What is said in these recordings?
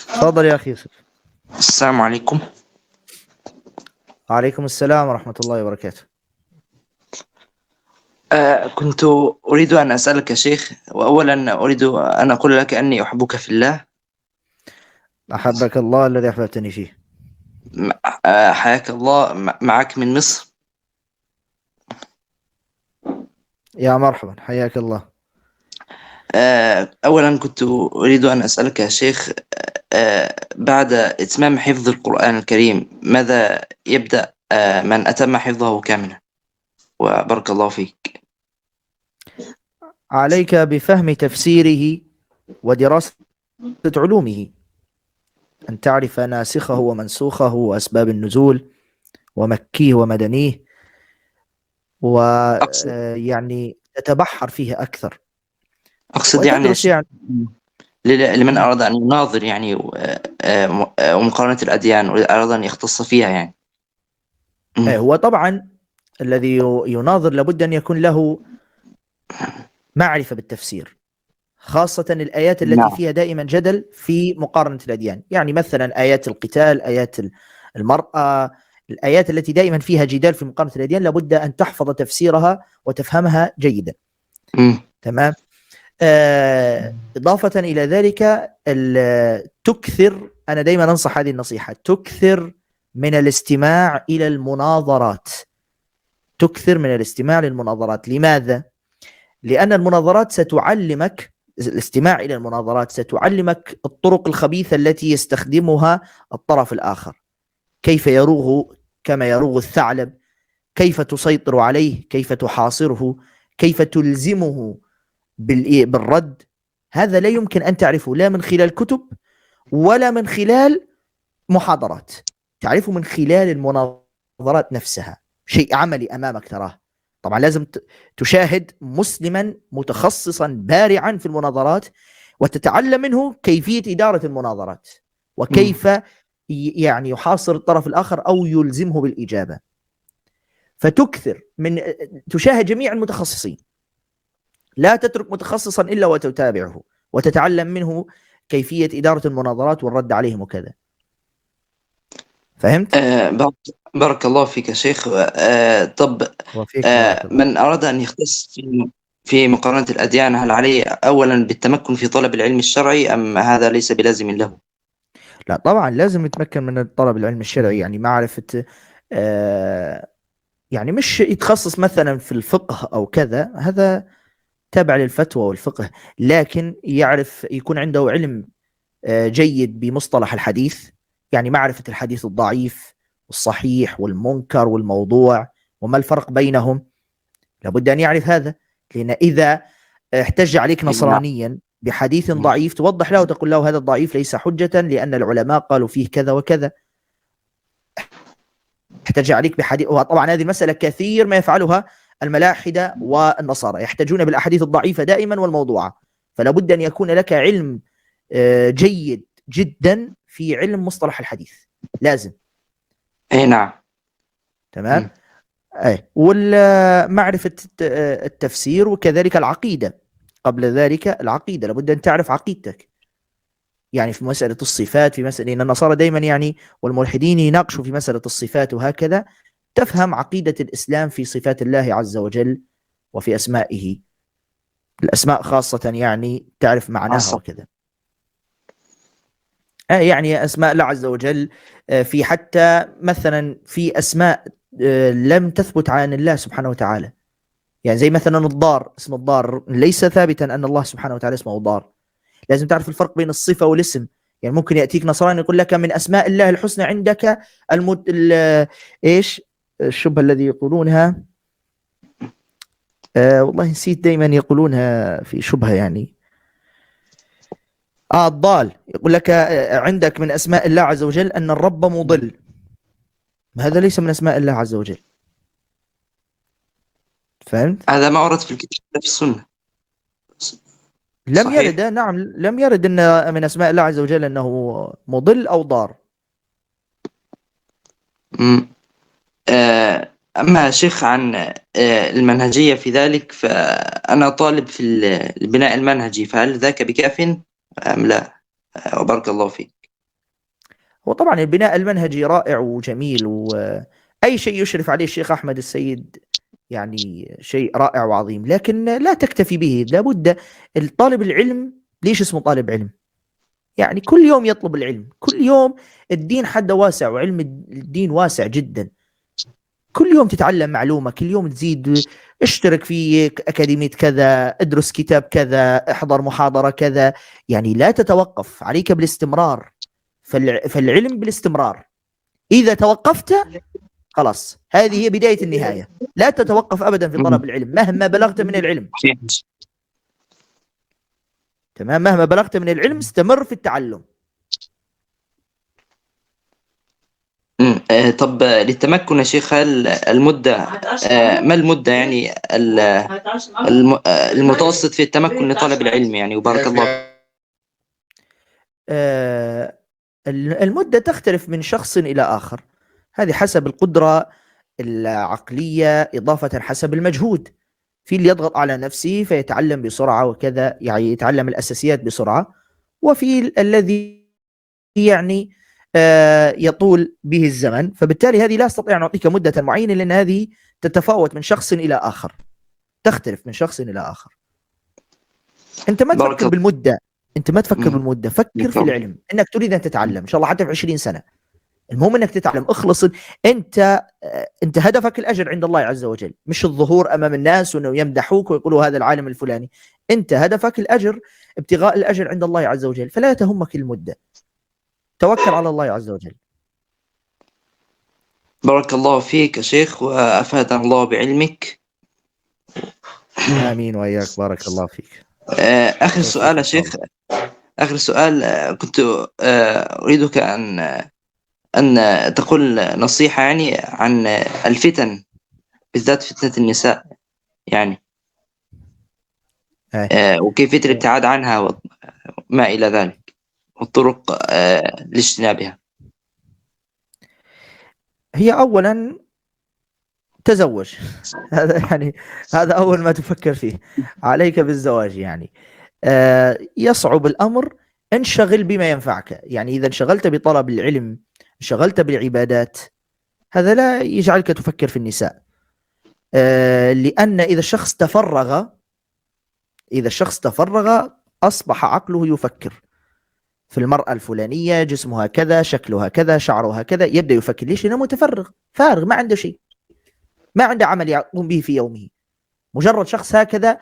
تفضل يا أخي يوسف. السلام عليكم. عليكم السلام ورحمة الله وبركاته. كنت أريد أن أسألك يا شيخ، وأولا أريد أن أقول لك أني أحبك في الله. أحبك الله الذي أحببتني فيه. م- حياك الله. معك من مصر. يا مرحبا، حياك الله. أولا كنت أريد أن أسألك يا شيخ، بعد إتمام حفظ القرآن الكريم ماذا يبدأ من أتم حفظه كاملا؟ وبارك الله فيك. عليك بفهم تفسيره ودراسة علومه، أن تعرف ناسخه ومنسوخه وأسباب النزول ومكيه ومدنيه، أقصد, ويعني تتبحر فيه أكثر أقصد يعني يا وتدرس شيخ، يعني. لمن أراد أن يناظر يعني ومقارنة الأديان، وأراد أن يختص فيها يعني. هو طبعا الذي يناظر لابد أن يكون له معرفة بالتفسير، خاصة الآيات التي نعم. فيها دائما جدل في مقارنة الأديان، يعني مثلا آيات القتال، آيات المرأة، الآيات التي دائما فيها جدال في مقارنة الأديان لابد أن تحفظ تفسيرها وتفهمها جيدا. مم. تمام. إضافة إلى ذلك تكثر، أنا دائما أنصح هذه النصيحة، تكثر من الاستماع إلى المناظرات. تكثر من الاستماع للمناظرات. لماذا؟ لأن المناظرات ستعلمك، الاستماع إلى المناظرات ستعلمك الطرق الخبيثة التي يستخدمها الطرف الآخر، كيف يروغ كما يروغ الثعلب، كيف تسيطر عليه، كيف تحاصره، كيف تلزمه بالرد. هذا لا يمكن أن تعرفه لا من خلال كتب ولا من خلال محاضرات، تعرفه من خلال المناظرات نفسها، شيء عملي أمامك تراه. طبعا لازم تشاهد مسلما متخصصا بارعا في المناظرات وتتعلم منه كيفية إدارة المناظرات وكيف يعني يحاصر الطرف الآخر أو يلزمه بالإجابة. فتكثر من تشاهد جميع المتخصصين، لا تترك متخصصا إلا وتتابعه وتتعلم منه كيفية إدارة المناظرات والرد عليهم وكذا. فهمت؟ بارك الله فيك يا شيخ. طب، وفيك بارك الله. من أراد أن يختص في مقارنة الأديان، هل عليه أولا بالتمكن في طلب العلم الشرعي، أم هذا ليس بلازم له؟ لا طبعا لازم يتمكن من طلب العلم الشرعي، يعني معرفة يعني مش يتخصص مثلا في الفقه أو كذا، هذا تابع للفتوى والفقه، لكن يعرف يكون عنده علم جيد بمصطلح الحديث، يعني معرفة الحديث الضعيف والصحيح والمنكر والموضوع وما الفرق بينهم، لابد أن يعرف هذا. لأن إذا احتج عليك نعم. نصرانيا بحديث ضعيف توضح له وتقول له هذا الضعيف ليس حجة لأن العلماء قالوا فيه كذا وكذا. احتج عليك بحديث، وطبعا هذه المسألة كثير ما يفعلها الملاحدة والنصارى، يحتجون بالأحاديث الضعيفة دائما والموضوعة، فلا بد أن يكون لك علم جيد جدا في علم مصطلح الحديث، لازم. أي نعم. تمام. ومعرفة التفسير وكذلك العقيدة. قبل ذلك العقيدة لابد أن تعرف عقيدتك، يعني في مسألة الصفات، في مسألة إن النصارى دائما يعني والملحدين يناقشوا في مسألة الصفات وهكذا، تفهم عقيدة الإسلام في صفات الله عز وجل وفي أسمائه، الأسماء خاصة يعني تعرف معناها عصر. وكذا. يعني أسماء الله عز وجل، في حتى مثلا في أسماء لم تثبت عن الله سبحانه وتعالى، يعني زي مثلا الضار، اسم الضار ليس ثابتا أن الله سبحانه وتعالى اسمه ضار، لازم تعرف الفرق بين الصفة والاسم. يعني ممكن يأتيك نصراني يقول لك من أسماء الله الحسنى عندك إيش الشبهة الذي يقولونها، والله نسيت، دائما يقولونها في شبهة يعني، الضال، يقول لك عندك من أسماء الله عز وجل أن الرب مضل، هذا ليس من أسماء الله عز وجل. فهمت؟ هذا ما ورد في الكتاب في السنة. لم يرد، صحيح. نعم لم يرد أن من أسماء الله عز وجل أنه مضل أو ضار. مم. أما شيخ عن المنهجية في ذلك، فأنا طالب في البناء المنهجي، فهل ذاك بكاف أم لا؟ وبارك الله فيك. هو طبعا البناء المنهجي رائع وجميل، وأي شيء يشرف عليه الشيخ أحمد السيد يعني شيء رائع وعظيم، لكن لا تكتفي به، لابد الطالب العلم. ليش اسمه طالب علم؟ يعني كل يوم يطلب العلم، كل يوم. الدين حده واسع، وعلم الدين واسع جدا. كل يوم تتعلم معلومة، كل يوم تزيد. اشترك في أكاديمية كذا، ادرس كتاب كذا، احضر محاضرة كذا. يعني لا تتوقف، عليك بالاستمرار. فالعلم بالاستمرار. إذا توقفت خلاص، هذه هي بداية النهاية. لا تتوقف أبدا في طلب العلم مهما بلغت من العلم. تمام، مهما بلغت من العلم استمر في التعلم. طب للتمكن يا شيخ، هل المدة ما المدة يعني المتوسط في التمكن لطالب العلم يعني؟ وبارك الله. المدة تختلف من شخص إلى آخر، هذه حسب القدرة العقلية، إضافة حسب المجهود. في اللي يضغط على نفسه فيتعلم بسرعة وكذا، يعني يتعلم الأساسيات بسرعة. وفي الذي يعني يطول به الزمن، فبالتالي هذه لا أستطيع أن أعطيك مدة معينة، لأن هذه تتفاوت من شخص إلى آخر، تختلف من شخص إلى آخر. أنت ما تفكر بالمدة، أنت ما تفكر بالمدة، فكر في العلم، أنك تريد أن تتعلم إن شاء الله حتى في 20 سنة. المهم أنك تتعلم، اخلص. أنت هدفك الأجر عند الله عز وجل، مش الظهور أمام الناس وأنه يمدحوك ويقولوا هذا العالم الفلاني. أنت هدفك الأجر، ابتغاء الأجر عند الله عز وجل، فلا تهمك المدة، توكل على الله عز وجل. بارك الله فيك يا شيخ، وأفادنا الله بعلمك. آمين وإياك، بارك الله فيك. آخر سؤال يا شيخ، آخر سؤال. كنت أريدك أن تقول نصيحة يعني عن الفتن، بالذات فتنة النساء يعني، وكيفية الابتعاد عنها وما إلى ذلك، والطرق لاجتنابها. هي أولا تزوج. هذا يعني هذا أول ما تفكر فيه، عليك بالزواج. يعني يصعب الأمر، انشغل بما ينفعك. يعني إذا انشغلت بطلب العلم، انشغلت بالعبادات، هذا لا يجعلك تفكر في النساء. لأن إذا الشخص تفرغ أصبح عقله يفكر في المرأة الفلانية، جسمها كذا، شكلها كذا، شعرها كذا، يبدأ يفكر. ليش؟ لأنه متفرغ، فارغ، ما عنده شيء، ما عنده عمل يقوم به في يومه، مجرد شخص هكذا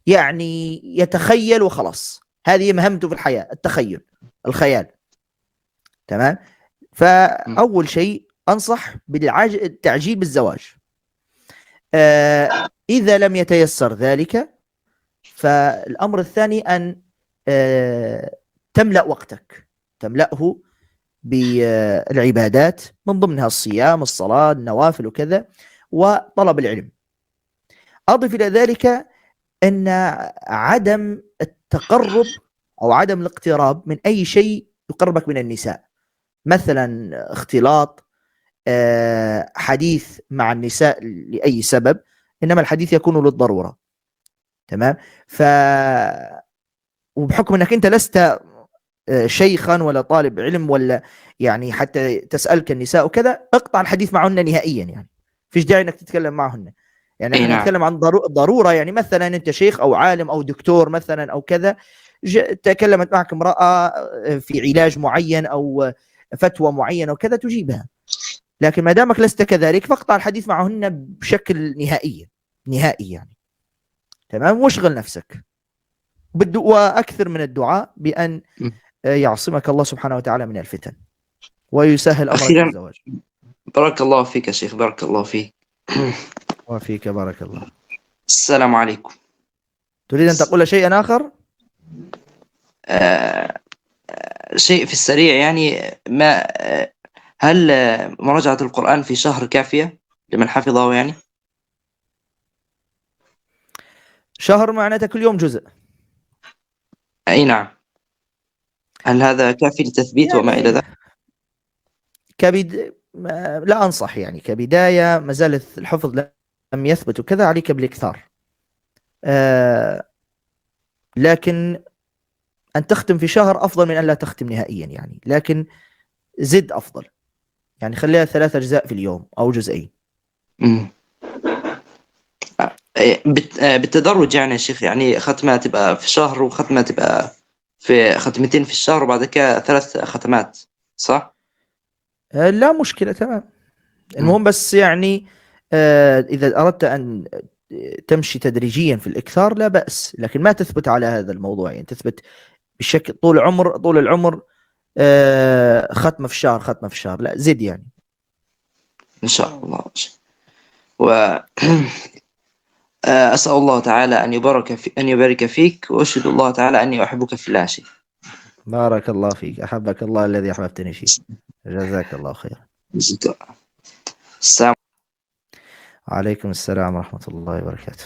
يعني يتخيل وخلاص. هذه مهمته في الحياة، التخيل، الخيال. تمام. فأول شيء أنصح بالتعجيل بالزواج. إذا لم يتيسر ذلك، فالأمر الثاني أن تملأ وقتك، تملأه بالعبادات، من ضمنها الصيام، الصلاة، النوافل وكذا، وطلب العلم. أضف إلى ذلك أن عدم التقرب أو عدم الاقتراب من أي شيء يقربك من النساء، مثلا اختلاط، حديث مع النساء لأي سبب، إنما الحديث يكون للضرورة. تمام. وبحكم أنك أنت لست شيخا ولا طالب علم، ولا يعني حتى تسألك النساء وكذا، اقطع الحديث معهن نهائيا. يعني فيش داعي أنك تتكلم معهن. يعني احنا نتكلم عن ضرورة. يعني مثلا أنت شيخ أو عالم أو دكتور مثلا أو كذا، تكلمت معك امرأة في علاج معين أو فتوى معينة وكذا، تجيبها. لكن ما دامك لست كذلك، فاقطع الحديث معهن بشكل نهائي يعني. تمام. واشغل نفسك وأكثر من الدعاء بأن يعصمك الله سبحانه وتعالى من الفتن ويسهل أمرك في الزواج. بارك الله فيك يا شيخ، بارك الله فيك. وفيك بارك الله. السلام عليكم. تريد أن تقول شيئا آخر؟ شيء في السريع يعني، ما هل مراجعة القرآن في شهر كافية لمن حفظه يعني؟ شهر معناته كل يوم جزء. أي نعم. هل هذا كافي للتثبيت يعني وما إلى ذلك؟ لا أنصح. يعني كبداية ما زال الحفظ لم يثبت وكذا، عليك بالاكثار. لكن أن تختم في شهر أفضل من أن لا تختم نهائيا يعني. لكن زد أفضل، يعني خليها 3 أجزاء في اليوم أو جزئين. مم. بالتدرج يعني يا شيخ، يعني ختمة تبقى في شهر وختمة تبقى في ختمتين في الشهر وبعد كده 3 ختمات، صح؟ لا مشكلة، تمام. مم. المهم بس يعني إذا أردت أن تمشي تدريجيا في الإكثار لا بأس، لكن ما تثبت على هذا الموضوع، يعني تثبت بشكل طول العمر ختمة في الشهر، ختمة في الشهر، لا زد يعني. إن شاء الله. و أسأل الله تعالى أن يبارك فيك، وأشهد الله تعالى أني أحبك في الله شيء. بارك الله فيك، أحبك الله الذي أحببتني فيه. جزاك الله خير. السلام عليكم السلام ورحمة الله وبركاته.